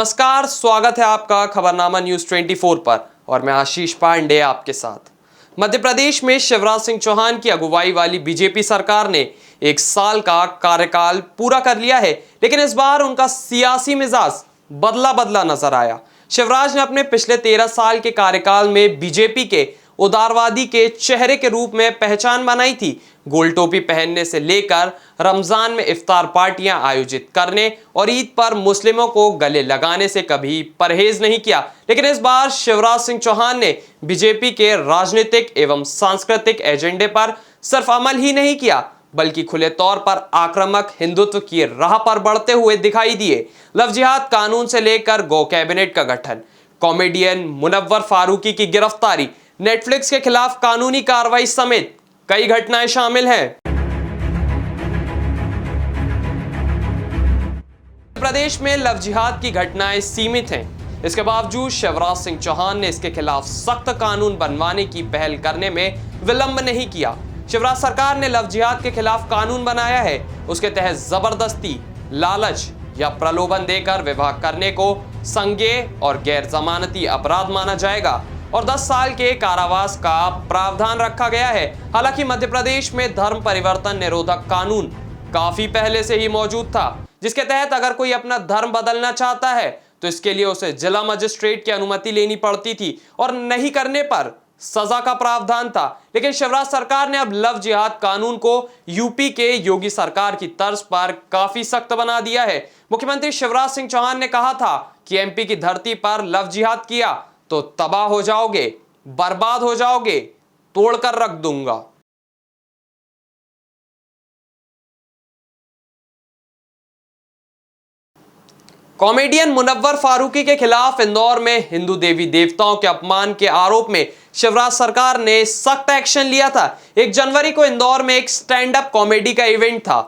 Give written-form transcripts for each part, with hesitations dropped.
नमस्कार, स्वागत है आपका खबरनामा न्यूज 24 पर और मैं आशीष पांडे आपके साथ। मध्य प्रदेश में शिवराज सिंह चौहान की अगुवाई वाली बीजेपी सरकार ने 1 साल का कार्यकाल पूरा कर लिया है, लेकिन इस बार उनका सियासी मिजाज बदला बदला नजर आया। शिवराज ने अपने पिछले 13 साल के कार्यकाल में बीजेपी के उदारवादी के चेहरे के रूप में पहचान बनाई थी। गोल टोपी पहनने से लेकर रमजान में इफ्तार पार्टियां आयोजित करने और ईद पर मुस्लिमों को गले लगाने से कभी परहेज नहीं किया। लेकिन इस बार शिवराज सिंह चौहान ने बीजेपी के राजनीतिक एवं सांस्कृतिक एजेंडे पर सिर्फ अमल ही नहीं किया, बल्कि खुले तौर पर आक्रामक हिंदुत्व की राह पर बढ़ते हुए दिखाई दिए। लव जिहाद कानून से लेकर गो कैबिनेट का गठन, कॉमेडियन मुनव्वर फारूकी की गिरफ्तारी, नेटफ्लिक्स के खिलाफ कानूनी कार्रवाई समेत कई घटनाएं शामिल हैं। प्रदेश में लव जिहाद की घटनाएं सीमित हैं। इसके बावजूद शिवराज सिंह चौहान ने इसके खिलाफ सख्त कानून बनवाने की पहल करने में विलंब नहीं किया। शिवराज सरकार ने लव जिहाद के खिलाफ कानून बनाया है। उसके तहत जबरदस्ती, लालच या प्रलोभन देकर विवाह करने को संज्ञेय और गैर जमानती अपराध माना जाएगा और 10 साल के कारावास का प्रावधान रखा गया है। हालांकि मध्य प्रदेश में धर्म परिवर्तन निरोधक कानून काफी पहले से ही मौजूद था, जिसके तहत अगर कोई अपना धर्म बदलना चाहता है तो इसके लिए उसे जिला मजिस्ट्रेट की अनुमति लेनी पड़ती थी और नहीं करने पर सजा का प्रावधान था। लेकिन शिवराज सरकार ने अब लव जिहाद कानून को यूपी के योगी सरकार की तर्ज पर काफी सख्त बना दिया है। मुख्यमंत्री शिवराज सिंह चौहान ने कहा था कि एमपी की धरती पर लव जिहाद किया तो तबाह हो जाओगे, बर्बाद हो जाओगे, तोड़कर रख दूंगा। कॉमेडियन मुनव्वर फारूकी के खिलाफ इंदौर में हिंदू देवी देवताओं के अपमान के आरोप में शिवराज सरकार ने सख्त एक्शन लिया था। 1 जनवरी को इंदौर में एक स्टैंड अप कॉमेडी का इवेंट था।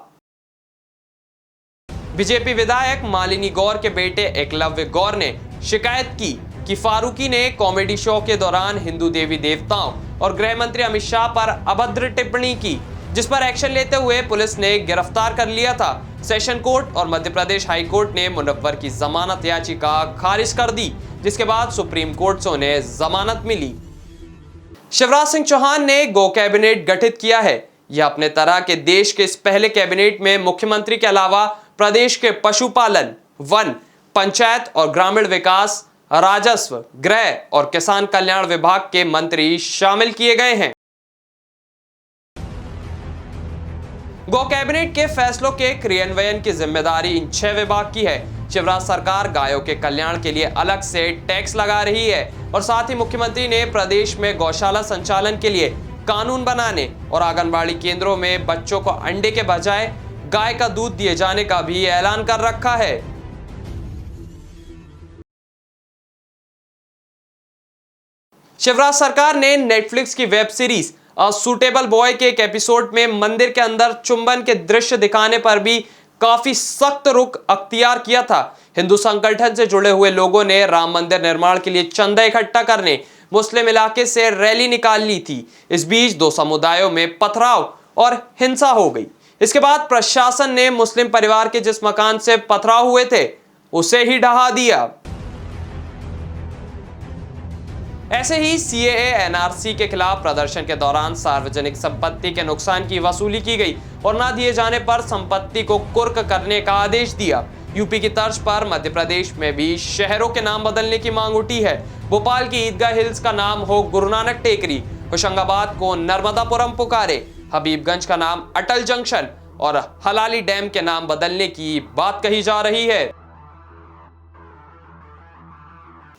बीजेपी विधायक मालिनी गौर के बेटे एकलव्य गौर ने शिकायत की कि फारूकी ने कॉमेडी शो के दौरान हिंदू देवी देवताओं और गृह मंत्री अमित शाह पर अभद्र टिप्पणी की, जिस पर एक्शन लेते हुए पुलिस ने गिरफ्तार कर लिया था। सेशन कोर्ट और मध्य प्रदेश हाई कोर्ट ने मुनव्वर की जमानत याचिका खारिज कर दी, जिसके बाद सुप्रीम कोर्ट से उन्हें जमानत मिली। शिवराज सिंह चौहान ने गो कैबिनेट गठित किया है। यह अपने तरह के देश के इस पहले कैबिनेट में मुख्यमंत्री के अलावा प्रदेश के पशुपालन, वन, पंचायत और ग्रामीण विकास, राजस्व, गृह और किसान कल्याण विभाग के मंत्री शामिल किए गए हैं। गो कैबिनेट के फैसलों के क्रियान्वयन की जिम्मेदारी इन 6 विभाग की है। शिवराज सरकार गायों के कल्याण के लिए अलग से टैक्स लगा रही है और साथ ही मुख्यमंत्री ने प्रदेश में गौशाला संचालन के लिए कानून बनाने और आंगनबाड़ी केंद्रों में बच्चों को अंडे के बजाय गाय का दूध दिए जाने का भी ऐलान कर रखा है। शिवराज सरकार ने नेटफ्लिक्स की web series a suitable boy के एक एपिसोड में मंदिर के अंदर चुंबन के दृश्य दिखाने पर भी काफी सख्त रुख अख्तियार किया था। हिंदू संगठन से जुड़े हुए लोगों ने राम मंदिर निर्माण के लिए चंदा इकट्ठा करने मुस्लिम इलाके से रैली निकाल ली थी। इस बीच 2 समुदायों में पथराव और हिंसा हो गई। इसके बाद प्रशासन ने मुस्लिम परिवार के जिस मकान से पथराव हुए थे उसे ही ढहा दिया। ऐसे ही सीएए एनआरसी के खिलाफ प्रदर्शन के दौरान सार्वजनिक संपत्ति के नुकसान की वसूली की गई और न दिए जाने पर संपत्ति को कुर्क करने का आदेश दिया। यूपी की तर्ज पर मध्य प्रदेश में भी शहरों के नाम बदलने की मांग उठी है। भोपाल की ईदगाह हिल्स का नाम हो गुरु नानक टेकरी, होशंगाबाद को नर्मदापुरम पुकारे, हबीबगंज का नाम अटल जंक्शन और हलाली डैम के नाम बदलने की बात कही जा रही है।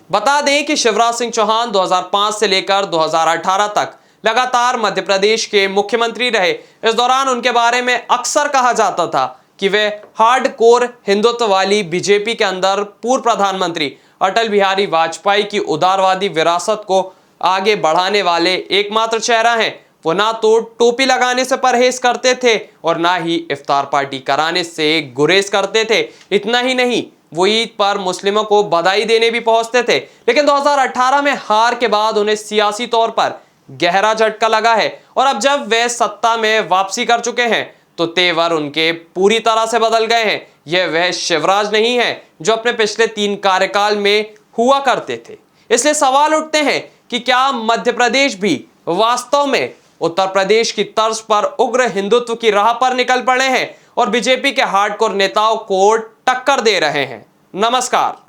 बता दें कि शिवराज सिंह चौहान 2005 से लेकर 2018 तक लगातार मध्य प्रदेश के मुख्यमंत्री रहे। इस दौरान उनके बारे में अक्सर कहा जाता था कि वे हार्डकोर हिंदुत्व वाली बीजेपी के अंदर पूर्व प्रधानमंत्री अटल बिहारी वाजपेयी की उदारवादी विरासत को आगे बढ़ाने वाले एकमात्र चेहरा हैं। वो ना तो टोपी लगाने से परहेज करते थे और ना ही इफ्तार पार्टी कराने से गुरेज करते थे। इतना ही नहीं, वो ईद पर मुस्लिमों को बधाई देने भी पहुंचते थे। लेकिन 2018 में हार के बाद उन्हें सियासी तौर पर गहरा झटका लगा है और अब जब वे सत्ता में वापसी कर चुके हैं तो तेवर उनके पूरी तरह से बदल गए हैं। यह वह शिवराज नहीं है जो अपने पिछले 3 कार्यकाल में हुआ करते थे। इसलिए सवाल उठते हैं कि क्या मध्य प्रदेश भी वास्तव में उत्तर प्रदेश की तर्ज पर उग्र हिंदुत्व की राह पर निकल पड़े हैं और बीजेपी के हार्डकोर नेताओं को टक्कर दे रहे हैं। नमस्कार।